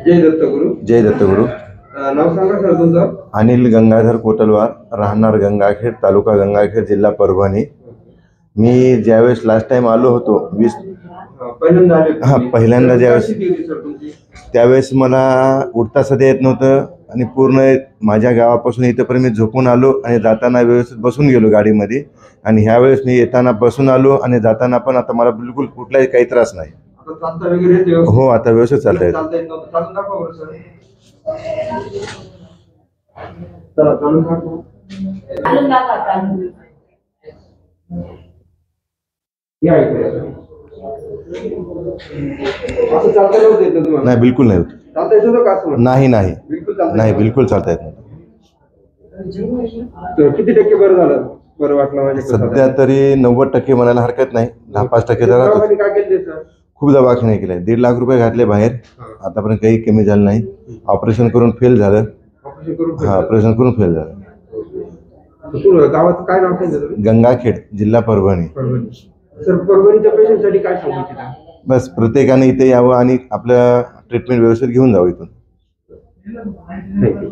जय दत्तगुरु. जय दत्तगुरु. नाव सांगा सर तुमचं. अनिल गंगाधर कोटलवार, राहणार गंगाखेड, तालुका गंगाखेड, जिल्हा परभणी. मी ज्यावेळेस लास्ट टाइम आलो होतो पहिल्यांदा ज्यावेळेस त्यावेळेस मला उठता सध्या येत नव्हतं आणि पूर्ण माझ्या गावापासून इथंपर्यंत मी झोपून आलो आणि जाताना व्यवस्थित बसून गेलो गाडीमध्ये. आणि ह्यावेळेस मी येताना बसून आलो आणि जाताना पण आता मला बिलकुल कुठलाही काही त्रास नाही. हो, आता व्यवस्थित चालता येत. नाही, बिलकुल नाही होत. नाही नाही नाही, बिलकुल चालता येत नाही. किती टक्के बरं झालं, बरं वाटलं? सध्या तरी 90% म्हणायला हरकत नाही. 10-5% जरा खूप दवाखाने केले, 1.5 लाख रुपये घातले बाहेर, आतापर्यंत काही कमी झालं नाही. ऑपरेशन करून फेल झालं. ऑपरेशन करून फेल झालं. गावाचं काय नाव सांगितलं? गंगाखेड, जिल्हा परभणी. सर, परभणीच्या पेशंटसाठी काय सांगू इच्छिता? बस प्रत्येकाने इथे यावं आणि आपलं ट्रीटमेंट व्यवस्थित घेऊन जावं इथून. थँक्यू.